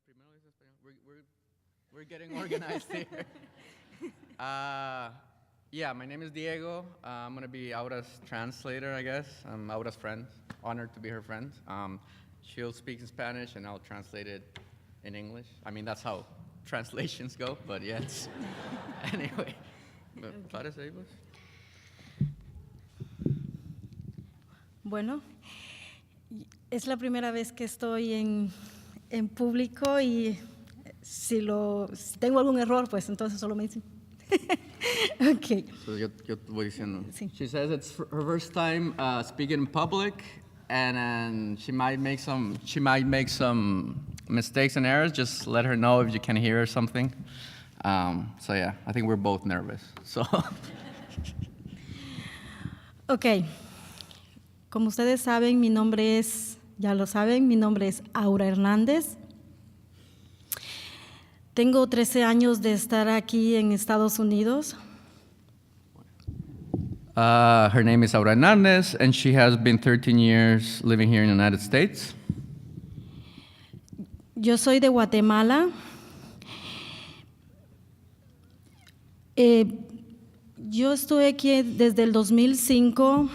Primero es español. We're getting organized here. Yeah, my name is Diego. I'm going to be Aura's translator, I guess. I'm Aura's friend. Honored to be her friend. She'll speak in Spanish, and I'll translate it in English. I mean, that's how translations go, but yeah, it's anyway. ¿Pares ahí, pues? Bueno, es la primera vez que estoy en público y si tengo algún error, pues entonces solo me dicen. Okay. So yo voy diciendo. Sí. She says it's her first time speaking in public, and she might make some mistakes and errors. Just let her know if you can hear something. So yeah, I think we're both nervous. So. Okay. Como ustedes saben, ya lo saben, mi nombre es Aura Hernández. Tengo 13 años de estar aquí en Estados Unidos. Her name is Aura Hernández, and she has been 13 years living here in the United States. Yo soy de Guatemala. Yo estoy aquí desde el 2005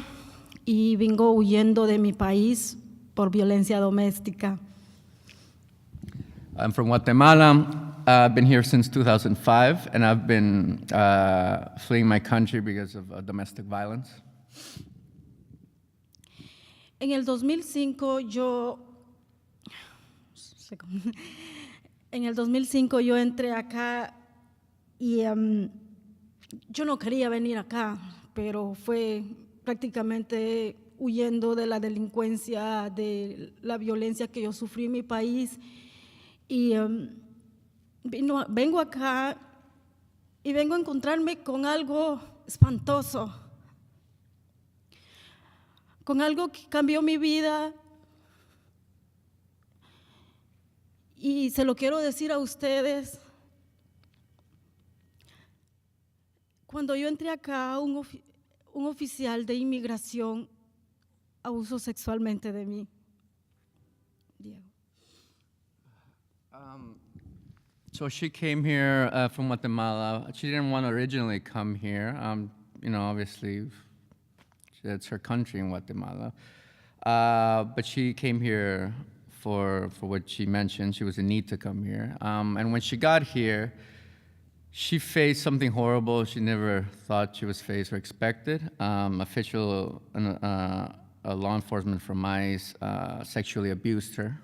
y vengo huyendo de mi país por violencia doméstica. I'm from Guatemala. I've been here since 2005, and I've been fleeing my country because of domestic violence. En el 2005 yo entré acá y yo no quería venir acá, pero fue prácticamente huyendo de la delincuencia, de la violencia que yo sufrí en mi país. Y vengo acá y vengo a encontrarme con algo espantoso, con algo que cambió mi vida. Y se lo quiero decir a ustedes. Cuando yo entré acá, un oficial de inmigración abusó sexualmente de mí. Diego. So she came here from Guatemala. She didn't want to originally come here. Obviously, it's her country in Guatemala. But she came here for what she mentioned. She was in need to come here. And when she got here, she faced something horrible she never thought she was faced or expected. A law enforcement from ICE sexually abused her.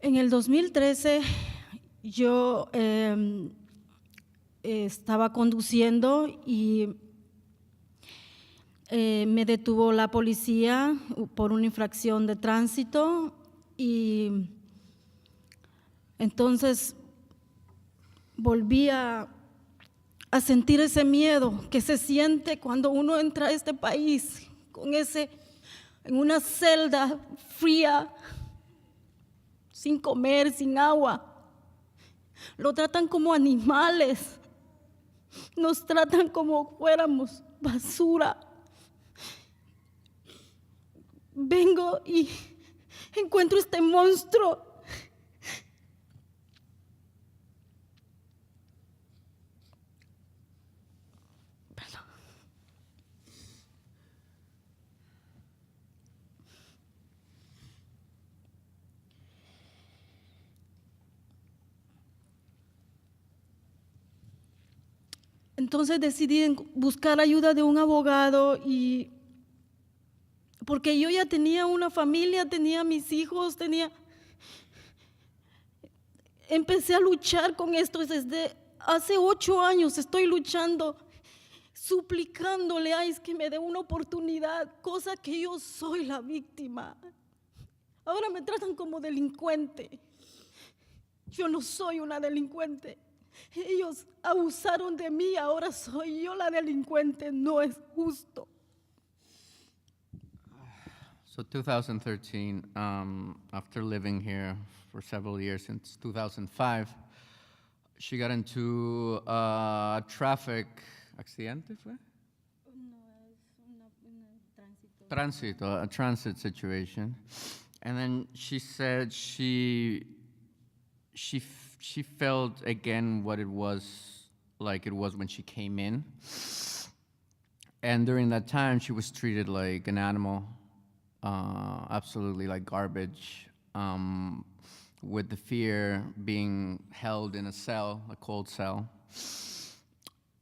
En el 2013 yo estaba conduciendo y me detuvo la policía por una infracción de tránsito y entonces volví a sentir ese miedo que se siente cuando uno entra a este país en una celda fría, sin comer, sin agua. Lo tratan como animales, nos tratan como fuéramos basura. Vengo y encuentro este monstruo. Entonces decidí buscar ayuda de un abogado porque yo ya tenía una familia, tenía mis hijos, empecé a luchar con esto desde hace 8 años, estoy luchando, suplicándole a ICE que me dé una oportunidad, cosa que yo soy la víctima. Ahora me tratan como delincuente. Yo no soy una delincuente. Ellos abusaron de mí, ahora soy yo la delincuente, no es justo. So 2013, after living here for several years, since 2005, she got into a traffic accidente, ¿fue? No, es a transit situation. And then she said she felt again what it was like it was when she came in. And during that time, she was treated like an animal, absolutely like garbage, with the fear being held in a cell, a cold cell.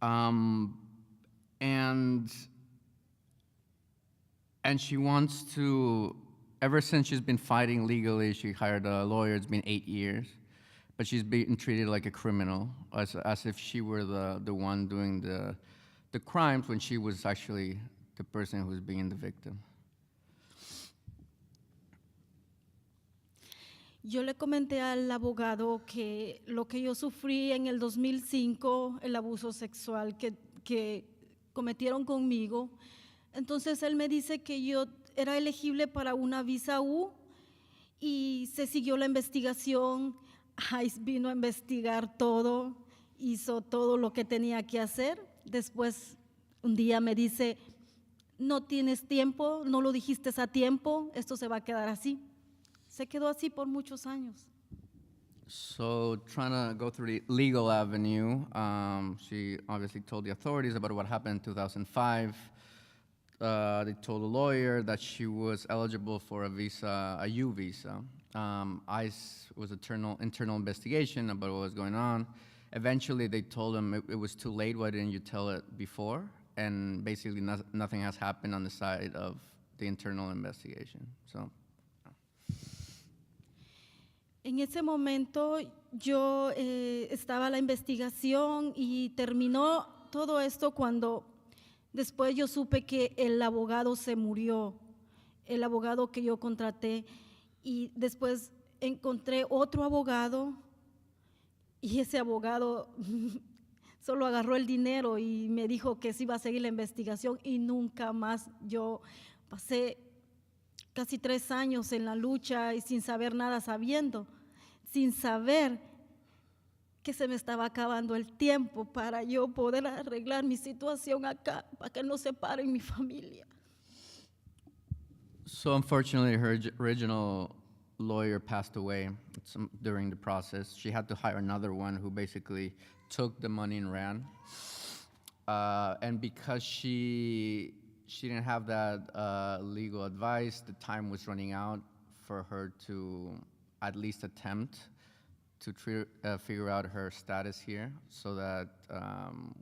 And she wants to, ever since she's been fighting legally, she hired a lawyer, it's been 8 years, but she's being treated like a criminal, as if she were the one doing the crimes when she was actually the person who's being the victim. Yo le comenté al abogado que lo que yo sufrí en el 2005, el abuso sexual que cometieron conmigo, entonces él me dice que yo era elegible para una visa U y se siguió la investigación. ICE vino a investigar todo, hizo todo lo que tenía que hacer. Después, un día me dice, no tienes tiempo, no lo dijiste a tiempo, esto se va a quedar así. Se quedó así por muchos años. So trying to go through the legal avenue, she obviously told the authorities about what happened in 2005. They told a lawyer that she was eligible for a visa, a U visa. ICE was internal investigation about what was going on. Eventually, they told him it was too late. Why didn't you tell it before? And basically, nothing has happened on the side of the internal investigation. So. En ese momento yo estaba la investigación y terminó todo esto cuando después yo supe que el abogado se murió, el abogado que yo contraté, y después encontré otro abogado y ese abogado solo agarró el dinero y me dijo que sí iba a seguir la investigación y nunca más. Yo pasé casi 3 años en la lucha y sin saber nada, sin saber que se me estaba acabando el tiempo para yo poder arreglar mi situación acá, para que no separen mi familia. So unfortunately, her original lawyer passed away during the process. She had to hire another one who basically took the money and ran. And because she didn't have that legal advice, the time was running out for her to at least attempt to figure out her status here, so that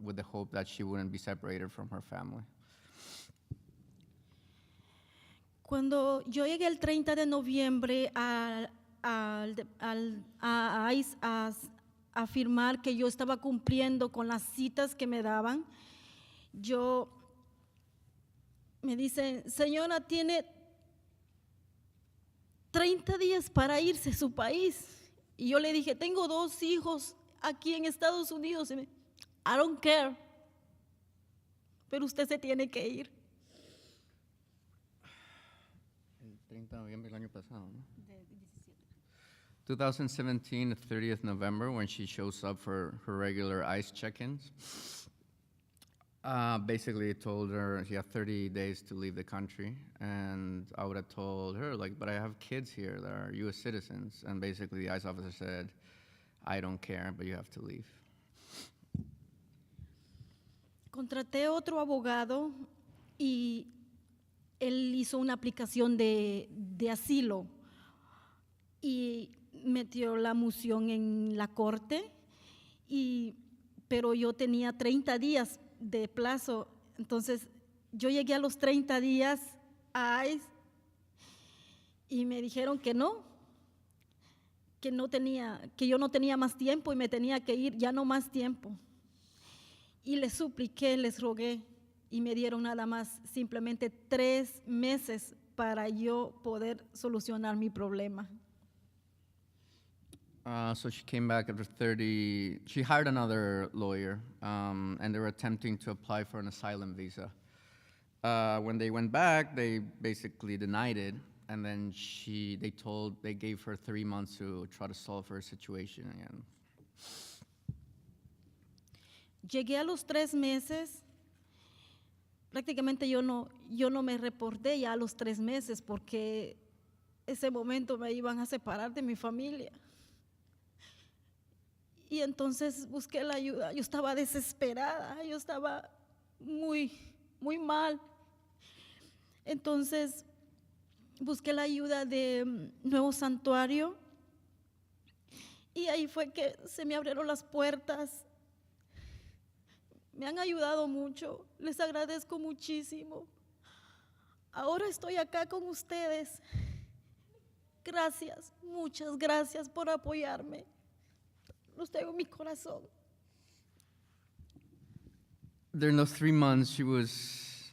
with the hope that she wouldn't be separated from her family. Cuando yo llegué el 30 de noviembre a ICE a afirmar que yo estaba cumpliendo con las citas que me daban, me dicen, señora, tiene 30 días para irse a su país. Y yo le dije, tengo 2 hijos aquí en Estados Unidos. Y I don't care, pero usted se tiene que ir. El 30 de noviembre del año pasado, ¿no? 2017, the 30th November, when she shows up for her regular ICE check-ins. Basically, it told her she had 30 days to leave the country, and I would have told her, like, but I have kids here that are U.S. citizens, and basically the ICE officer said, I don't care, but you have to leave. Contraté otro abogado y él hizo una aplicación de asilo y metió la moción en la corte, pero yo tenía 30 días de plazo, entonces yo llegué a los 30 días a ICE y me dijeron que yo no tenía más tiempo y me tenía que ir, ya no más tiempo. Y les supliqué, les rogué y me dieron nada más simplemente 3 meses para yo poder solucionar mi problema. So she came back after 30, she hired another lawyer, and they were attempting to apply for an asylum visa. When they went back, they basically denied it, and then they gave her 3 months to try to solve her situation again. Llegué a los 3 meses, prácticamente yo no me reporté ya a los 3 meses porque ese momento me iban a separar de mi familia. Y entonces busqué la ayuda. Yo estaba desesperada, yo estaba muy, muy mal. Entonces busqué la ayuda de Nuevo Santuario y ahí fue que se me abrieron las puertas. Me han ayudado mucho, les agradezco muchísimo. Ahora estoy acá con ustedes. Gracias, muchas gracias por apoyarme. Los tengo en mi corazón. During those 3 months, she was,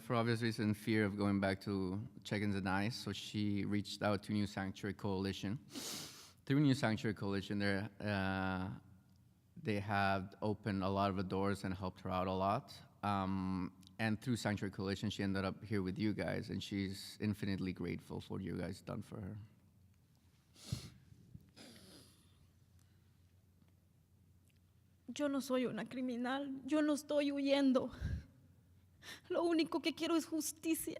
for obvious reasons, in fear of going back to chickens and ice, so she reached out to New Sanctuary Coalition. Through New Sanctuary Coalition, they have opened a lot of the doors and helped her out a lot. And through Sanctuary Coalition, she ended up here with you guys, and she's infinitely grateful for what you guys done for her. Yo no soy una criminal, yo no estoy huyendo. Lo único que quiero es justicia.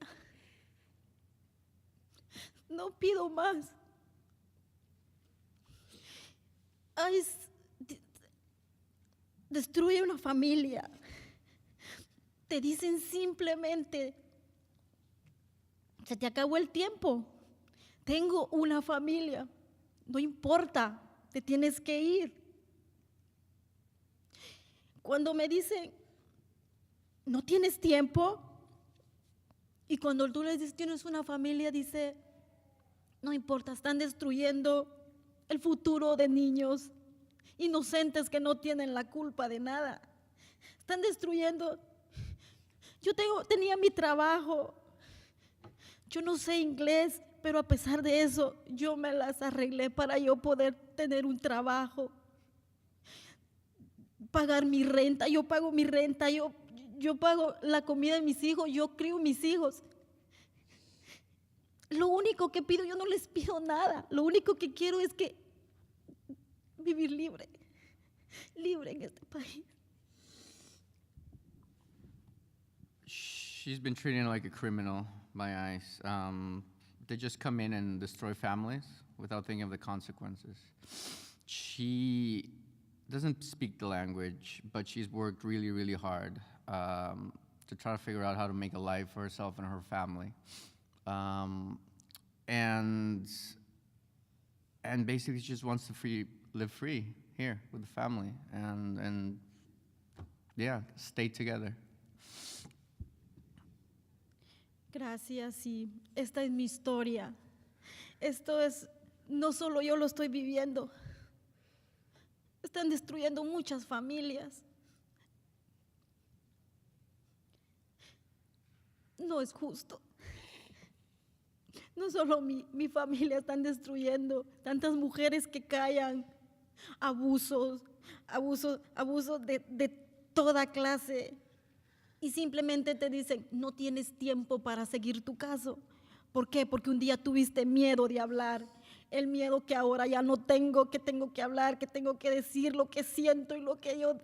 No pido más. Destruye una familia. Te dicen simplemente, se te acabó el tiempo. Tengo una familia. No importa, te tienes que ir. Cuando me dicen, no tienes tiempo, y cuando tú les dices, tienes una familia, dice, no importa, están destruyendo el futuro de niños inocentes que no tienen la culpa de nada. Están destruyendo. Tenía mi trabajo, yo no sé inglés, pero a pesar de eso, yo me las arreglé para yo poder tener un trabajo. Pagar mi renta, yo pago mi renta, yo pago la comida de mis hijos, yo crío mis hijos. Lo único que pido, yo no les pido nada, lo único que quiero es que vivir libre en este país. She's been treated like a criminal by ICE. They just come in and destroy families without thinking of the consequences. She doesn't speak the language, but she's worked really, really hard to try to figure out how to make a life for herself and her family. And basically she just wants to live free here with the family and yeah, stay together. Gracias, y esta es mi historia. Esto es, no solo yo lo estoy viviendo. Están destruyendo muchas familias. No es justo. No solo mi familia están destruyendo, tantas mujeres que callan, abusos de toda clase. Y simplemente te dicen, no tienes tiempo para seguir tu caso. ¿Por qué? Porque un día tuviste miedo de hablar. El miedo que ahora ya no tengo, que tengo que hablar, que tengo que decir lo que siento y lo que yo...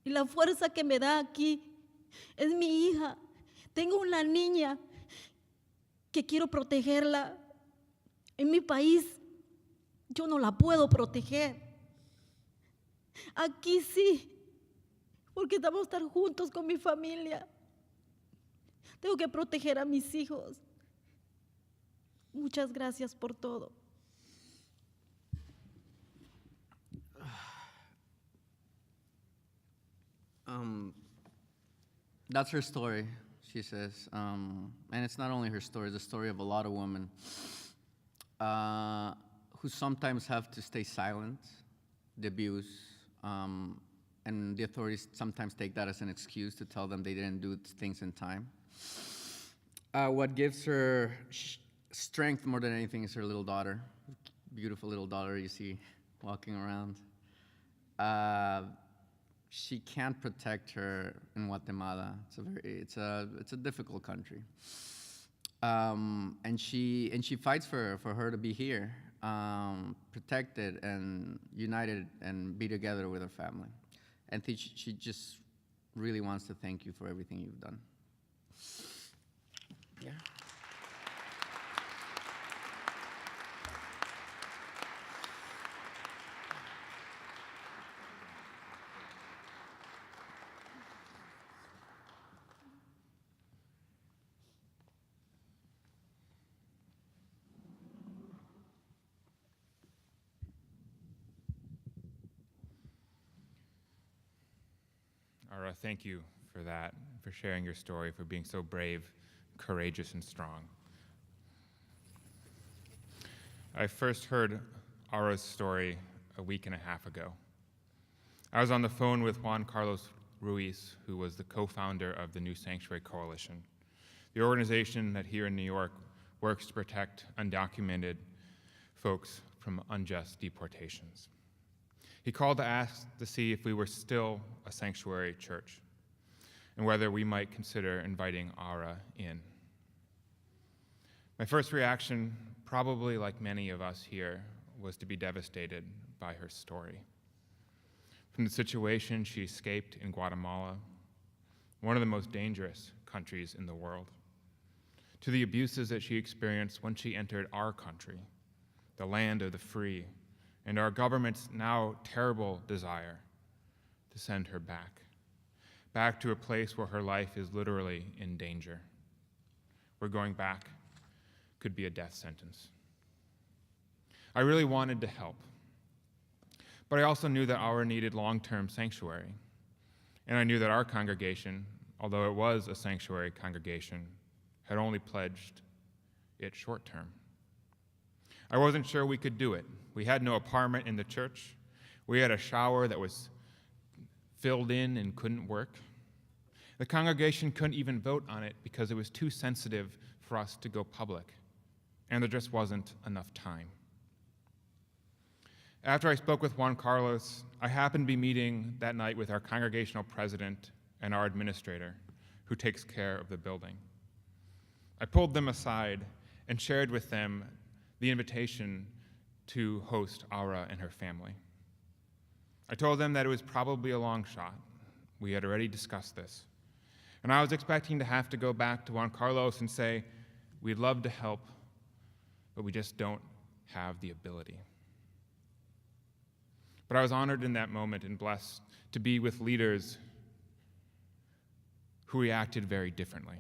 Y la fuerza que me da aquí es mi hija. Tengo una niña que quiero protegerla. En mi país yo no la puedo proteger. Aquí sí, porque estamos a estar juntos con mi familia. Tengo que proteger a mis hijos. Muchas gracias por todo. That's her story, she says. And it's not only her story, it's the story of a lot of women who sometimes have to stay silent, the abuse, and the authorities sometimes take that as an excuse to tell them they didn't do things in time. What gives her strength more than anything is her little daughter, beautiful little daughter you see walking around. She can't protect her in Guatemala. It's a difficult country, and she fights for her to be here, protected and united and be together with her family. And she just really wants to thank you for everything you've done. Yeah. Ara, thank you for that, for sharing your story, for being so brave, courageous, and strong. I first heard Ara's story a week and a half ago. I was on the phone with Juan Carlos Ruiz, who was the co-founder of the New Sanctuary Coalition, the organization that here in New York works to protect undocumented folks from unjust deportations. He called to ask to see if we were still a sanctuary church and whether we might consider inviting Ara in. My first reaction, probably like many of us here, was to be devastated by her story. From the situation she escaped in Guatemala, one of the most dangerous countries in the world, to the abuses that she experienced when she entered our country, the land of the free, and our government's now terrible desire to send her back to a place where her life is literally in danger, where going back could be a death sentence. I really wanted to help, but I also knew that Ara needed long-term sanctuary, and I knew that our congregation, although it was a sanctuary congregation, had only pledged it short-term. I wasn't sure we could do it. We had no apartment in the church. We had a shower that was filled in and couldn't work. The congregation couldn't even vote on it because it was too sensitive for us to go public, and there just wasn't enough time. After I spoke with Juan Carlos, I happened to be meeting that night with our congregational president and our administrator, who takes care of the building. I pulled them aside and shared with them the invitation to host Ara and her family. I told them that it was probably a long shot. We had already discussed this. And I was expecting to have to go back to Juan Carlos and say, we'd love to help, but we just don't have the ability. But I was honored in that moment and blessed to be with leaders who reacted very differently.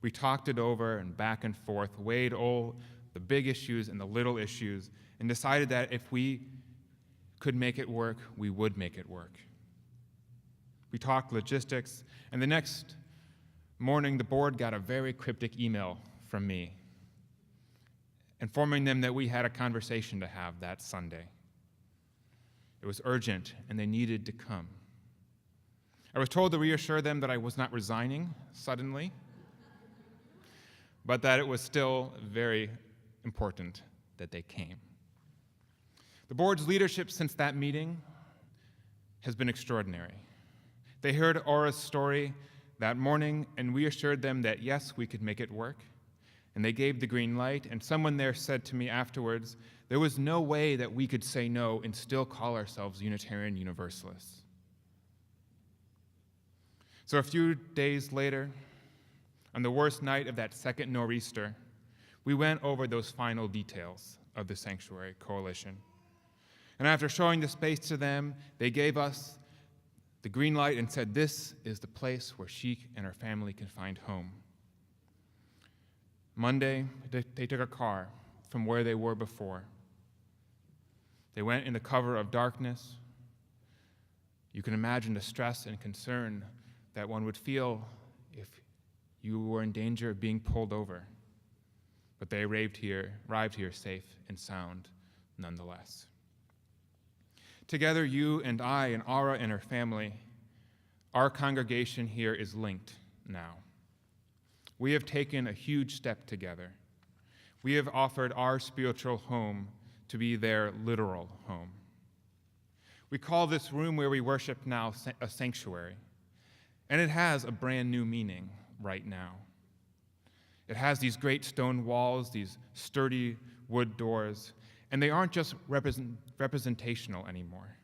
We talked it over and back and forth, weighed all the big issues and the little issues, and decided that if we could make it work, we would make it work. We talked logistics, and the next morning, the board got a very cryptic email from me informing them that we had a conversation to have that Sunday. It was urgent, and they needed to come. I was told to reassure them that I was not resigning suddenly, but that it was still very important that they came. The board's leadership since that meeting has been extraordinary. They heard Ara's story that morning, and we assured them that yes, we could make it work, and they gave the green light, and someone there said to me afterwards, there was no way that we could say no and still call ourselves Unitarian Universalists. So a few days later, on the worst night of that second nor'easter, we went over those final details of the Sanctuary Coalition. And after showing the space to them, they gave us the green light and said, this is the place where she and her family can find home. Monday, they took a car from where they were before. They went in the cover of darkness. You can imagine the stress and concern that one would feel if you were in danger of being pulled over. But they arrived here safe and sound nonetheless. Together, you and I and Ara and her family, our congregation here is linked now. We have taken a huge step together. We have offered our spiritual home to be their literal home. We call this room where we worship now a sanctuary, and it has a brand new meaning right now. It has these great stone walls, these sturdy wood doors, and they aren't just representational anymore.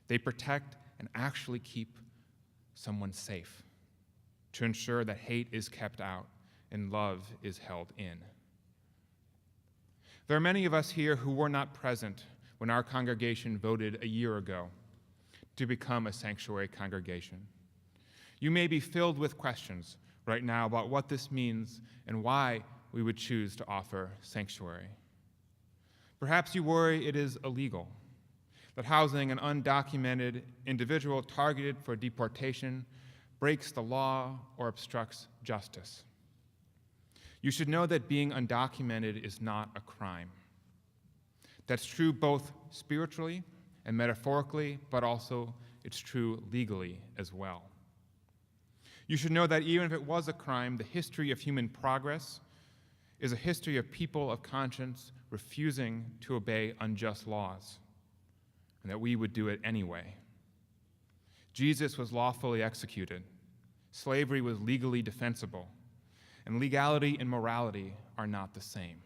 They protect and actually keep someone safe, to ensure that hate is kept out and love is held in. There are many of us here who were not present when our congregation voted a year ago to become a sanctuary congregation. You may be filled with questions right now about what this means and why we would choose to offer sanctuary. Perhaps you worry it is illegal, that housing an undocumented individual targeted for deportation breaks the law or obstructs justice. You should know that being undocumented is not a crime. That's true both spiritually and metaphorically, but also it's true legally as well. You should know that even if it was a crime, the history of human progress is a history of people of conscience refusing to obey unjust laws, and that we would do it anyway. Jesus was lawfully executed. Slavery was legally defensible, and legality and morality are not the same.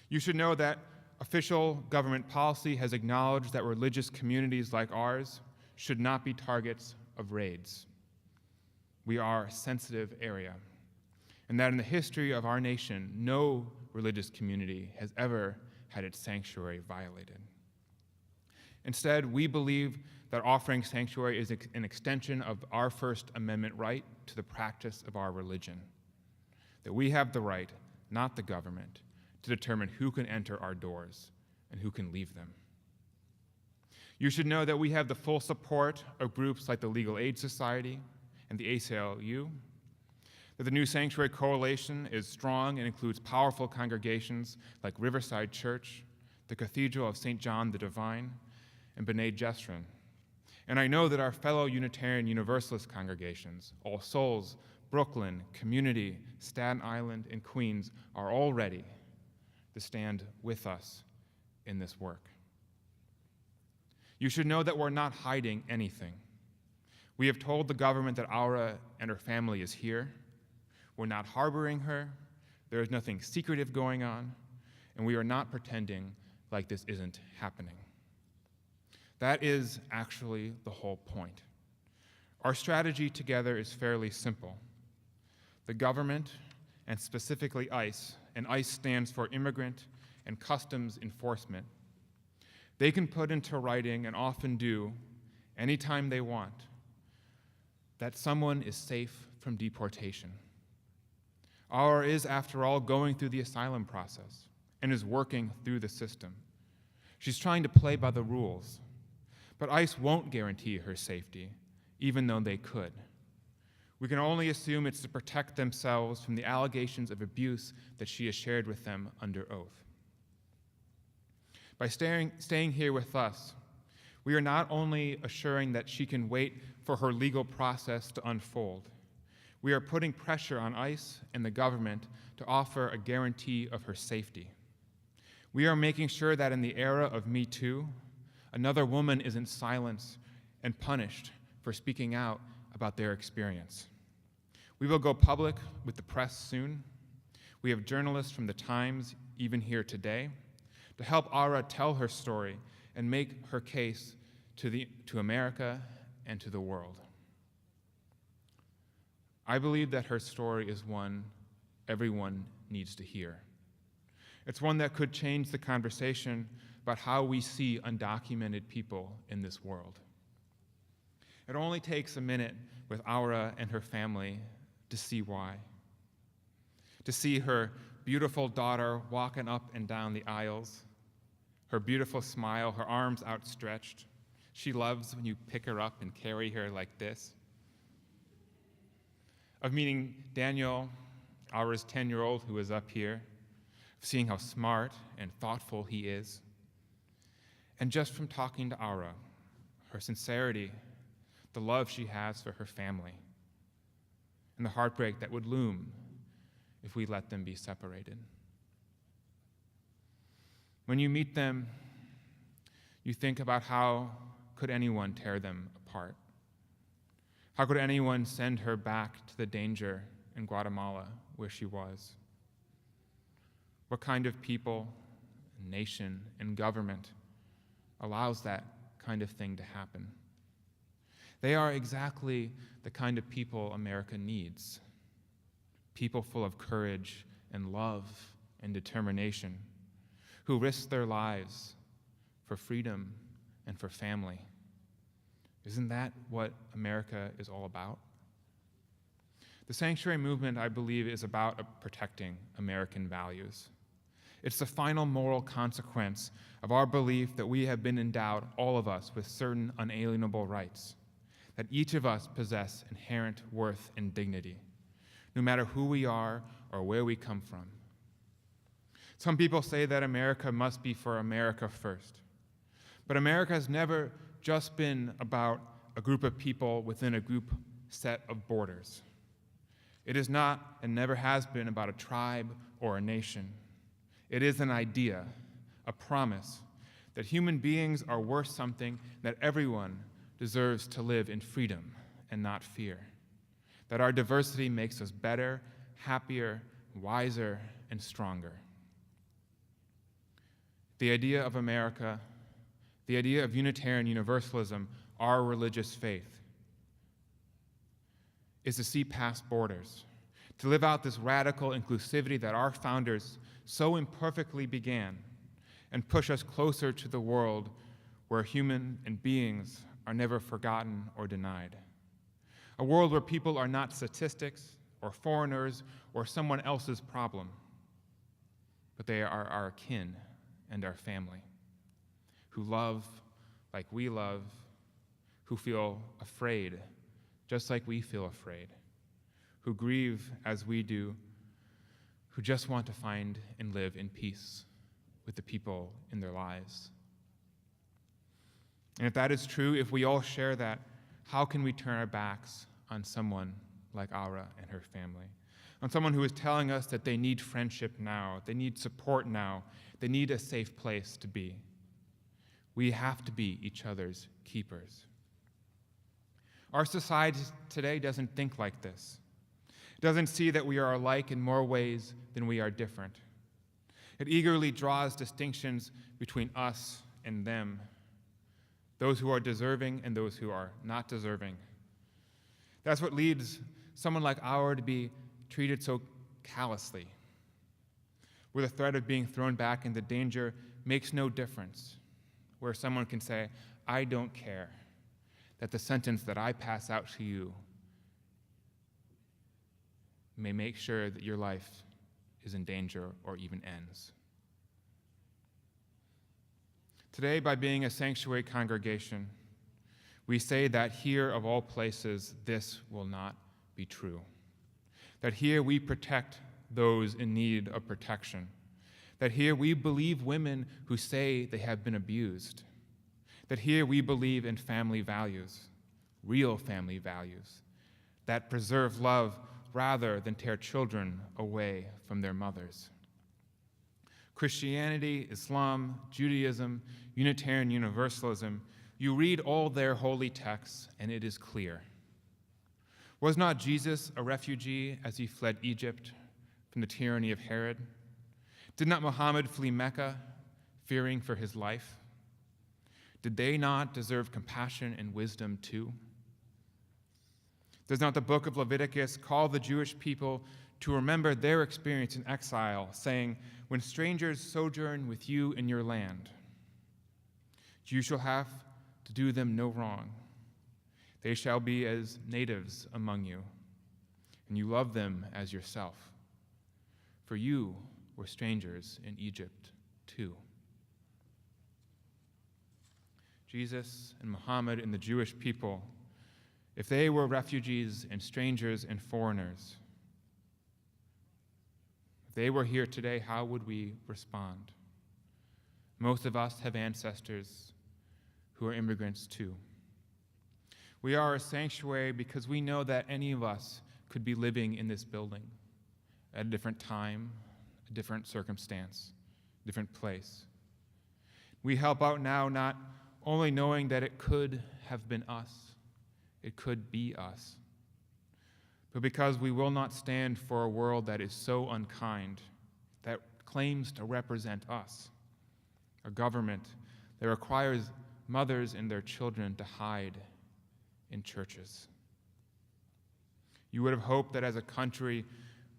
You should know that official government policy has acknowledged that religious communities like ours should not be targets of raids. We are a sensitive area, and that in the history of our nation, no religious community has ever had its sanctuary violated. Instead, we believe that offering sanctuary is an extension of our First Amendment right to the practice of our religion, that we have the right, not the government, to determine who can enter our doors and who can leave them. You should know that we have the full support of groups like the Legal Aid Society and the ACLU, that the New Sanctuary Coalition is strong and includes powerful congregations like Riverside Church, the Cathedral of St. John the Divine, and B'nai Jeshurun. And I know that our fellow Unitarian Universalist congregations, All Souls, Brooklyn, Community, Staten Island, and Queens, are all ready to stand with us in this work. You should know that we're not hiding anything. We have told the government that Aura and her family is here. We're not harboring her. There is nothing secretive going on, and we are not pretending like this isn't happening. That is actually the whole point. Our strategy together is fairly simple. The government, and specifically ICE, and ICE stands for Immigrant and Customs Enforcement, they can put into writing, and often do, anytime they want, that someone is safe from deportation. Aura is, after all, going through the asylum process and is working through the system. She's trying to play by the rules, but ICE won't guarantee her safety, even though they could. We can only assume it's to protect themselves from the allegations of abuse that she has shared with them under oath. By staying here with us, we are not only assuring that she can wait for her legal process to unfold, we are putting pressure on ICE and the government to offer a guarantee of her safety. We are making sure that in the era of Me Too, another woman isn't silenced and punished for speaking out about their experience. We will go public with the press soon. We have journalists from the Times, even here today, to help Aura tell her story and make her case to America and to the world. I believe that her story is one everyone needs to hear. It's one that could change the conversation about how we see undocumented people in this world. It only takes a minute with Aura and her family to see why. To see her beautiful daughter walking up and down the aisles, her beautiful smile, her arms outstretched. She loves when you pick her up and carry her like this. Of meeting Daniel, Aura's 10-year-old who is up here, of seeing how smart and thoughtful he is. And just from talking to Aura, her sincerity, the love she has for her family, and the heartbreak that would loom if we let them be separated. When you meet them, you think about how could anyone tear them apart? How could anyone send her back to the danger in Guatemala where she was? What kind of people, nation, and government allows that kind of thing to happen? They are exactly the kind of people America needs. People full of courage and love and determination, who risk their lives for freedom and for family. Isn't that what America is all about? The sanctuary movement, I believe, is about protecting American values. It's the final moral consequence of our belief that we have been endowed, all of us, with certain unalienable rights, that each of us possess inherent worth and dignity, no matter who we are or where we come from. Some people say that America must be for America first. But America has never just been about a group of people within a group set of borders. It is not and never has been about a tribe or a nation. It is an idea, a promise, that human beings are worth something, that everyone deserves to live in freedom and not fear, that our diversity makes us better, happier, wiser, and stronger. The idea of America, the idea of Unitarian Universalism, our religious faith, is to see past borders, to live out this radical inclusivity that our founders so imperfectly began, and push us closer to the world where human and beings are never forgotten or denied. A world where people are not statistics or foreigners or someone else's problem, but they are our kin and our family, who love like we love, who feel afraid just like we feel afraid, who grieve as we do, who just want to find and live in peace with the people in their lives. And if that is true, if we all share that, how can we turn our backs on someone like Aura and her family? On someone who is telling us that they need friendship now, they need support now, they need a safe place to be. We have to be each other's keepers. Our society today doesn't think like this. It doesn't see that we are alike in more ways than we are different. It eagerly draws distinctions between us and them, those who are deserving and those who are not deserving. That's what leads someone like Aura to be treated so callously, where the threat of being thrown back into danger makes no difference, where someone can say, I don't care that the sentence that I pass out to you may make sure that your life is in danger or even ends. Today, by being a sanctuary congregation, we say that here, of all places, this will not be true. That here we protect those in need of protection. That here we believe women who say they have been abused. That here we believe in family values, real family values, that preserve love rather than tear children away from their mothers. Christianity, Islam, Judaism, Unitarian Universalism, you read all their holy texts and it is clear. Was not Jesus a refugee as he fled Egypt from the tyranny of Herod? Did not Muhammad flee Mecca, fearing for his life? Did they not deserve compassion and wisdom too? Does not the book of Leviticus call the Jewish people to remember their experience in exile, saying, when strangers sojourn with you in your land, you shall have to do them no wrong. They shall be as natives among you, and you love them as yourself. For you were strangers in Egypt too. Jesus and Muhammad and the Jewish people, if they were refugees and strangers and foreigners, if they were here today, how would we respond? Most of us have ancestors who are immigrants too. We are a sanctuary because we know that any of us could be living in this building at a different time, a different circumstance, a different place. We help out now not only knowing that it could have been us, it could be us, but because we will not stand for a world that is so unkind, that claims to represent us, a government that requires mothers and their children to hide in churches. You would have hoped that as a country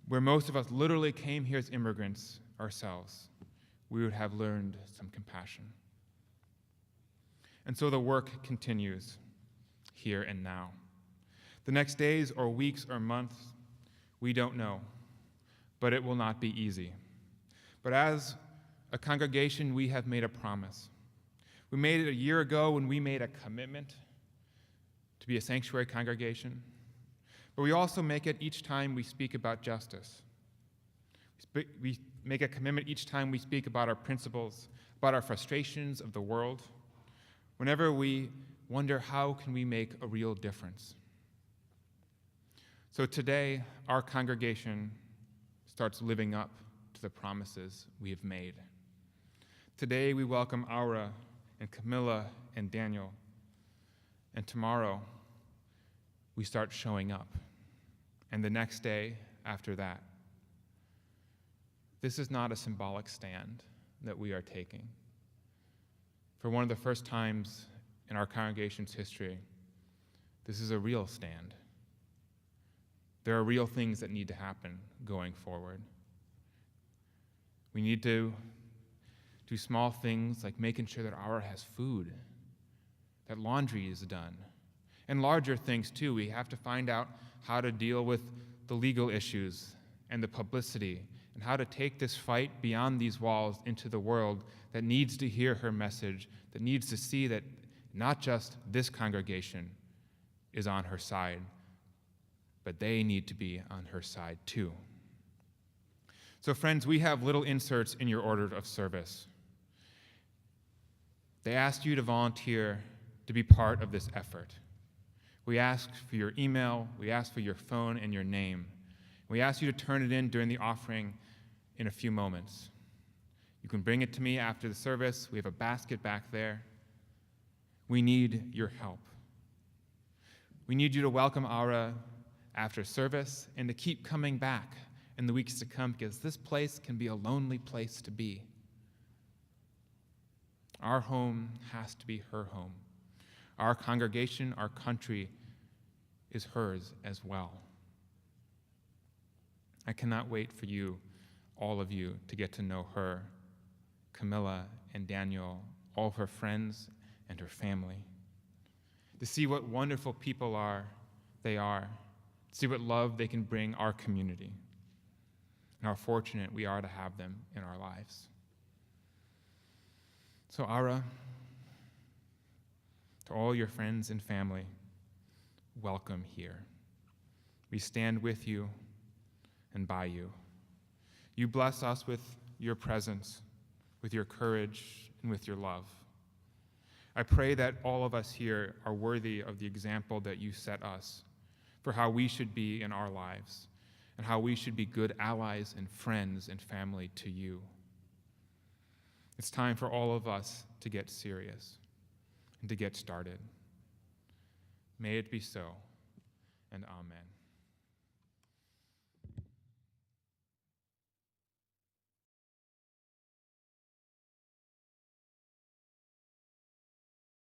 where most of us literally came here as immigrants ourselves, we would have learned some compassion. And so the work continues here and now. The next days or weeks or months, we don't know, but it will not be easy. But as a congregation, we have made a promise. We made it a year ago when we made a commitment to be a sanctuary congregation, but we also make it each time we speak about justice. We make a commitment each time we speak about our principles, about our frustrations of the world, whenever we wonder how can we make a real difference. So today, our congregation starts living up to the promises we have made. Today, we welcome Aura and Camilla and Daniel, and tomorrow, we start showing up, and the next day after that. This is not a symbolic stand that we are taking. For one of the first times in our congregation's history, this is a real stand. There are real things that need to happen going forward. We need to do small things like making sure that Aura has food, that laundry is done, and larger things too. We have to find out how to deal with the legal issues and the publicity and how to take this fight beyond these walls into the world that needs to hear her message, that needs to see that not just this congregation is on her side, but they need to be on her side too. So friends, we have little inserts in your order of service. They ask you to volunteer to be part of this effort. We ask for your email, we ask for your phone and your name. We ask you to turn it in during the offering in a few moments. You can bring it to me after the service. We have a basket back there. We need your help. We need you to welcome Aura after service and to keep coming back in the weeks to come, because this place can be a lonely place to be. Our home has to be her home. Our congregation, our country is hers as well. I cannot wait for you, all of you, to get to know her, Camilla and Daniel, all of her friends and her family, to see what wonderful people they are, see what love they can bring our community, and how fortunate we are to have them in our lives. So, Aura, to all your friends and family, welcome here. We stand with you and by you. You bless us with your presence, with your courage, and with your love. I pray that all of us here are worthy of the example that you set us for how we should be in our lives and how we should be good allies and friends and family to you. It's time for all of us to get serious and to get started. May it be so, and amen.